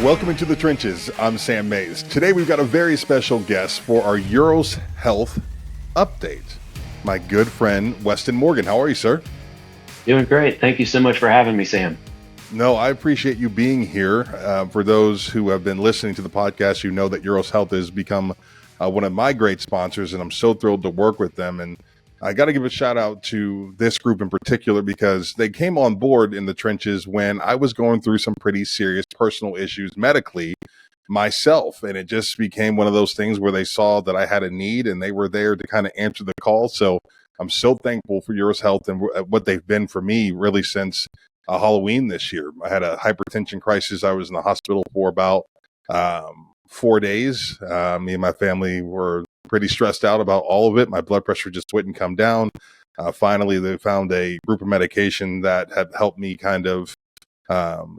Welcome into the trenches. I'm Sam Mays. Today we've got a very special guest for our Eros Health update. My good friend, Weston Morgan. How are you, sir? Doing great. Thank you so much for having me, Sam. No, I appreciate you being here. For those who have been listening to the podcast, you know that Eros Health has become one of my great sponsors, and I'm so thrilled to work with them. And I got to give a shout out to this group in particular because they came on board in the trenches when I was going through some pretty serious personal issues medically myself. And it just became one of those things where they saw that I had a need and they were there to kind of answer the call. So I'm so thankful for Eros Health and what they've been for me really since Halloween this year. I had a hypertension crisis. I was in the hospital for about 4 days. Me and my family were pretty stressed out about all of it. My blood pressure just wouldn't come down. Finally, they found a group of medication that had helped me kind of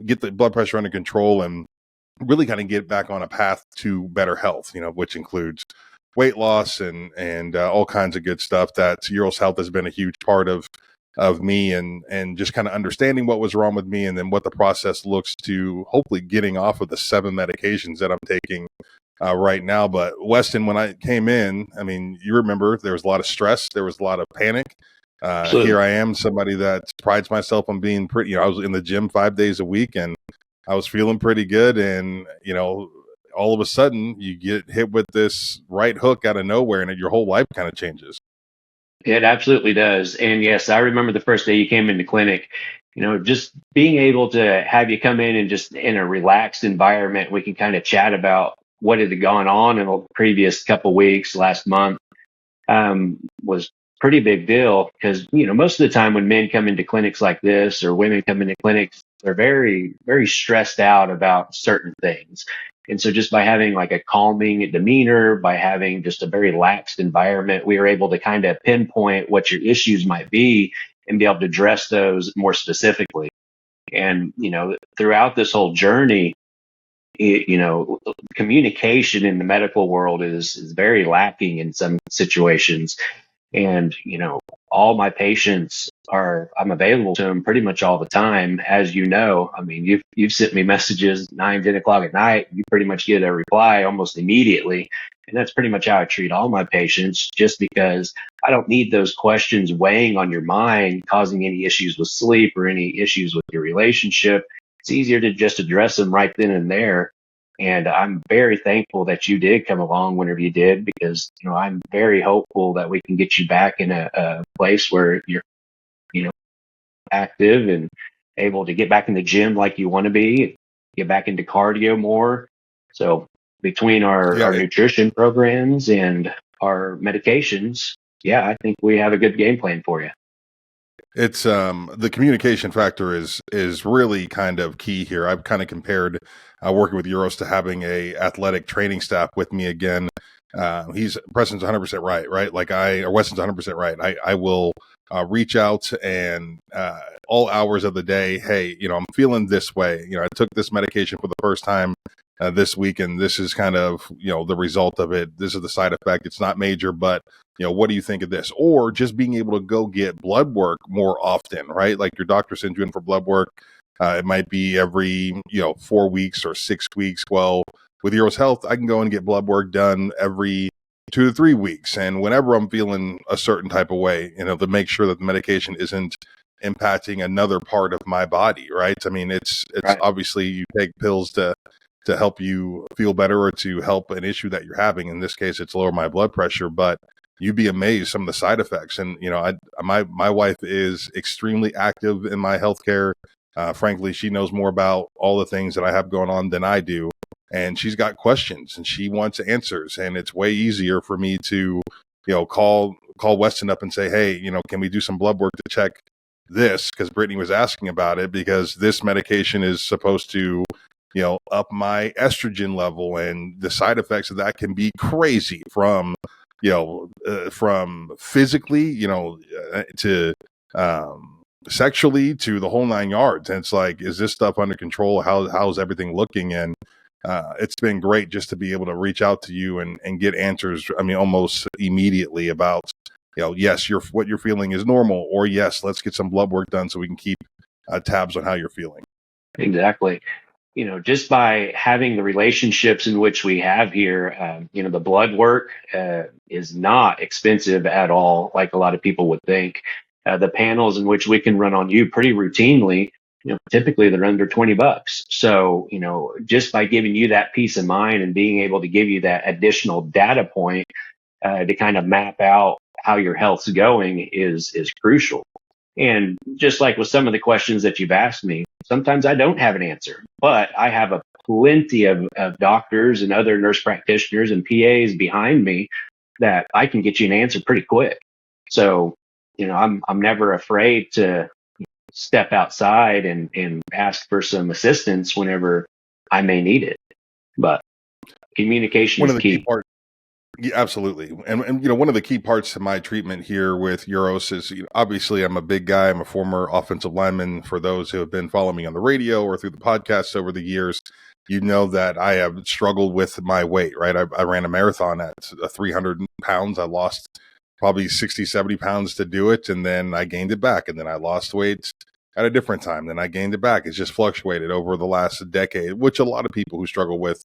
get the blood pressure under control and really kind of get back on a path to better health, which includes weight loss and all kinds of good stuff. That Eros Health has been a huge part of me and just kind of understanding what was wrong with me and then what the process looks to hopefully getting off of the 7 medications that I'm taking right now. But Weston, when I came in, I mean, you remember there was a lot of stress. There was a lot of panic. Here I am, somebody that prides myself on being pretty, I was in the gym 5 days a week and I was feeling pretty good. And, all of a sudden you get hit with this right hook out of nowhere and your whole life kind of changes. It absolutely does. And yes, I remember the first day you came into clinic, just being able to have you come in and just in a relaxed environment, we can kind of chat about what had gone on in the previous couple weeks, last month, was pretty big deal because, most of the time when men come into clinics like this or women come into clinics, they're very, very stressed out about certain things. And so just by having like a calming demeanor, by having just a very laxed environment, we were able to kind of pinpoint what your issues might be and be able to address those more specifically. And, throughout this whole journey, communication in the medical world is very lacking in some situations. And, all my patients I'm available to them pretty much all the time. As you know, I mean, you've sent me messages 9, 10 o'clock at night. You pretty much get a reply almost immediately. And that's pretty much how I treat all my patients, just because I don't need those questions weighing on your mind, causing any issues with sleep or any issues with your relationship. It's easier to just address them right then and there. And I'm very thankful that you did come along whenever you did, because, I'm very hopeful that we can get you back in a place where you're, active and able to get back in the gym like you want to be, get back into cardio more. So between our nutrition programs and our medications, yeah, I think we have a good game plan for you. It's the communication factor is really kind of key here. I've kind of compared working with Eros to having a athletic training staff with me again. Preston's 100% right? Or Weston's 100% right. I will reach out and all hours of the day, hey, I'm feeling this way. I took this medication for the first time this week, and this is kind of, the result of it. This is the side effect. It's not major, but what do you think of this? Or just being able to go get blood work more often, right? Like your doctor sends you in for blood work. It might be every, 4 weeks or 6 weeks. Well, with Eros Health, I can go and get blood work done every 2 to 3 weeks. And whenever I'm feeling a certain type of way, to make sure that the medication isn't impacting another part of my body, right? I mean, it's right. Obviously you take pills to help you feel better or to help an issue that you're having. In this case, it's lower my blood pressure, but you'd be amazed some of the side effects. And, my wife is extremely active in my healthcare. Frankly, she knows more about all the things that I have going on than I do. And she's got questions and she wants answers. And it's way easier for me to, call Weston up and say, hey, can we do some blood work to check this? Because Brittany was asking about it, because this medication is supposed to, up my estrogen level, and the side effects of that can be crazy from physically, to sexually, to the whole 9 yards. And it's like, is this stuff under control? How's everything looking? And it's been great just to be able to reach out to you and get answers. I mean, almost immediately about, yes, what you're feeling is normal, or yes, let's get some blood work done so we can keep tabs on how you're feeling. Exactly. just by having the relationships in which we have here, the blood work is not expensive at all, like a lot of people would think. The panels in which we can run on you pretty routinely, typically they're under $20. So, just by giving you that peace of mind and being able to give you that additional data point to kind of map out how your health's going is crucial. And just like with some of the questions that you've asked me, sometimes I don't have an answer, but I have a plenty of doctors and other nurse practitioners and PAs behind me that I can get you an answer pretty quick. So, I'm never afraid to step outside and ask for some assistance whenever I may need it. But communication One is of the key key. parts. Yeah, absolutely. And one of the key parts to my treatment here with Euros is, obviously I'm a big guy. I'm a former offensive lineman. For those who have been following me on the radio or through the podcast over the years, you know that I have struggled with my weight, right? I ran a marathon at 300 pounds. I lost probably 60, 70 pounds to do it. And then I gained it back. And then I lost weight at a different time. Then I gained it back. It's just fluctuated over the last decade, which a lot of people who struggle with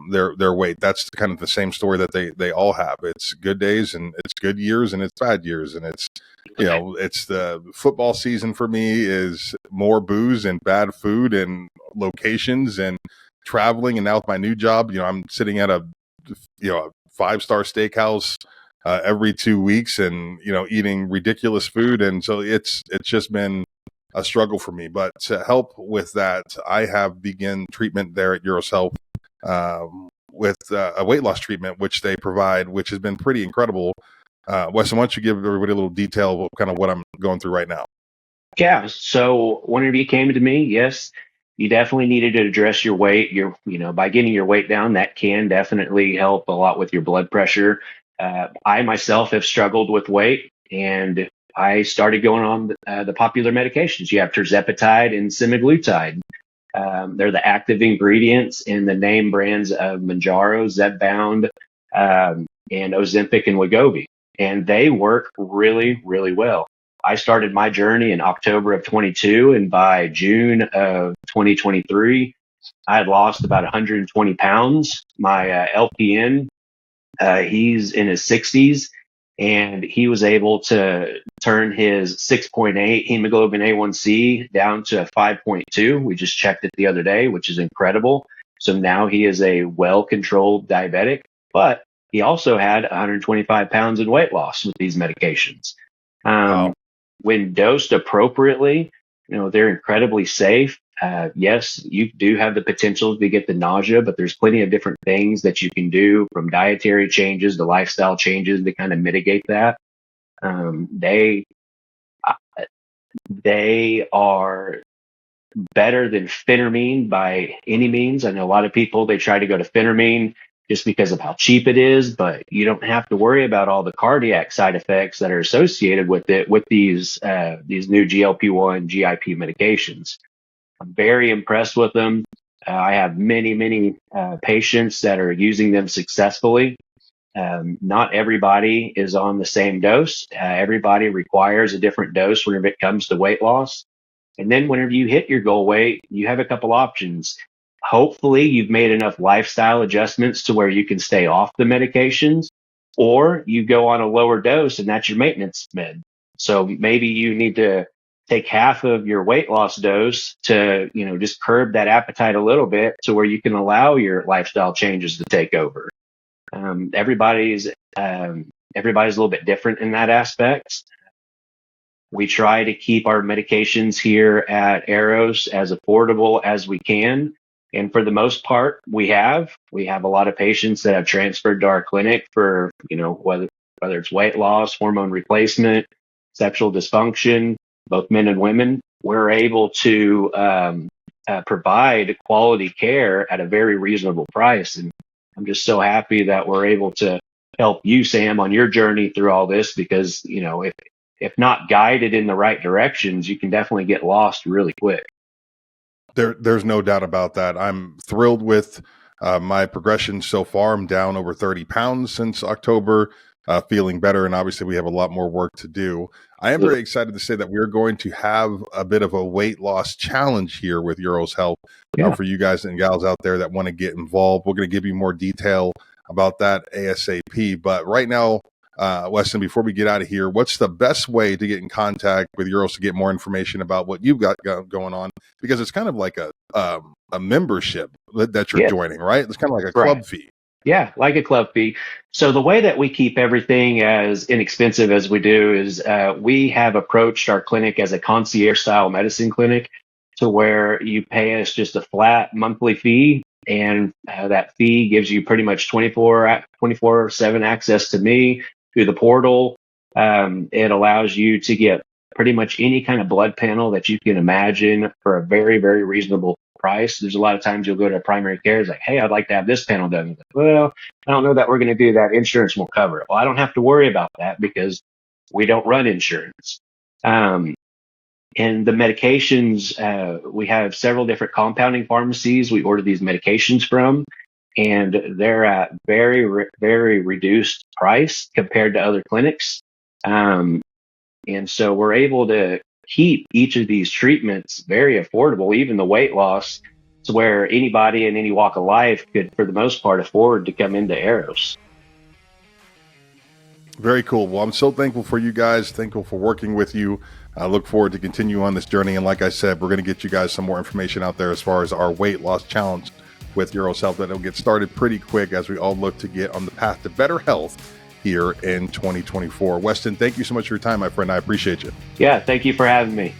their weight. That's kind of the same story that they all have. It's good days and it's good years and it's bad years. And it's, it's the football season for me is more booze and bad food and locations and traveling. And now with my new job, I'm sitting at a 5-star steakhouse every 2 weeks and, eating ridiculous food. And so it's just been a struggle for me. But to help with that, I have begun treatment there at Eros Health with a weight loss treatment, which they provide, which has been pretty incredible. Weston, why don't you give everybody a little detail of kind of what I'm going through right now? Yeah. So whenever you came to me, yes, you definitely needed to address your weight. By getting your weight down, that can definitely help a lot with your blood pressure. I myself have struggled with weight, and I started going on the popular medications. You have tirzepatide and semaglutide. They're the active ingredients in the name brands of Mounjaro, Zepbound, and Ozempic and Wegovy, and they work really, really well. I started my journey in October of 22, and by June of 2023, I had lost about 120 pounds. My LPN, he's in his 60s, and he was able to turn his 6.8 hemoglobin A1C down to 5.2. We just checked it the other day, which is incredible. So now he is a well-controlled diabetic, but he also had 125 pounds in weight loss with these medications. Wow. When dosed appropriately, they're incredibly safe. Yes, you do have the potential to get the nausea, but there's plenty of different things that you can do, from dietary changes to lifestyle changes, to kind of mitigate that. They are better than phentermine by any means. I know a lot of people, they try to go to phentermine just because of how cheap it is, but you don't have to worry about all the cardiac side effects that are associated with it with these new GLP-1 GIP medications. I'm very impressed with them. I have many patients that are using them successfully. Not everybody is on the same dose. Everybody requires a different dose whenever it comes to weight loss. And then whenever you hit your goal weight, you have a couple options. Hopefully, you've made enough lifestyle adjustments to where you can stay off the medications, or you go on a lower dose and that's your maintenance med. So maybe you need to take half of your weight loss dose to, just curb that appetite a little bit to where you can allow your lifestyle changes to take over. Everybody's everybody's a little bit different in that aspect. We try to keep our medications here at Eros as affordable as we can. And for the most part, we have a lot of patients that have transferred to our clinic for, whether it's weight loss, hormone replacement, sexual dysfunction, both men and women. We're able to provide quality care at a very reasonable price. And I'm just so happy that we're able to help you, Sam, on your journey through all this, because, if not guided in the right directions, you can definitely get lost really quick. There's no doubt about that. I'm thrilled with my progression so far. I'm down over 30 pounds since October. feeling better. And obviously, we have a lot more work to do. I am very excited to say that we're going to have a bit of a weight loss challenge here with Eros Health for you guys and gals out there that want to get involved. We're going to give you more detail about that ASAP. But right now, Weston, before we get out of here, what's the best way to get in contact with Eros to get more information about what you've got going on? Because it's kind of like a membership that you're joining, right? It's kind of like a club fee. Yeah, like a club fee. So the way that we keep everything as inexpensive as we do is we have approached our clinic as a concierge style medicine clinic, to where you pay us just a flat monthly fee. And that fee gives you pretty much 24/7 access to me through the portal. It allows you to get pretty much any kind of blood panel that you can imagine for a very, very reasonable price. There's a lot of times you'll go to primary care. It's like, hey, I'd like to have this panel done. Like, well, I don't know that we're going to do that. Insurance won't cover it. Well, I don't have to worry about that because we don't run insurance. And the medications, we have several different compounding pharmacies we order these medications from, and they're at very reduced price compared to other clinics. And so we're able to keep each of these treatments very affordable, even the weight loss, to where anybody in any walk of life could, for the most part, afford to come into Eros. Very cool. Well, I'm so thankful for you guys. Thankful for working with you. I look forward to continue on this journey. And like I said, we're going to get you guys some more information out there as far as our weight loss challenge with Eros Health. That'll get started pretty quick as we all look to get on the path to better health here in 2024. Weston, thank you so much for your time, my friend. I appreciate you. Yeah, thank you for having me.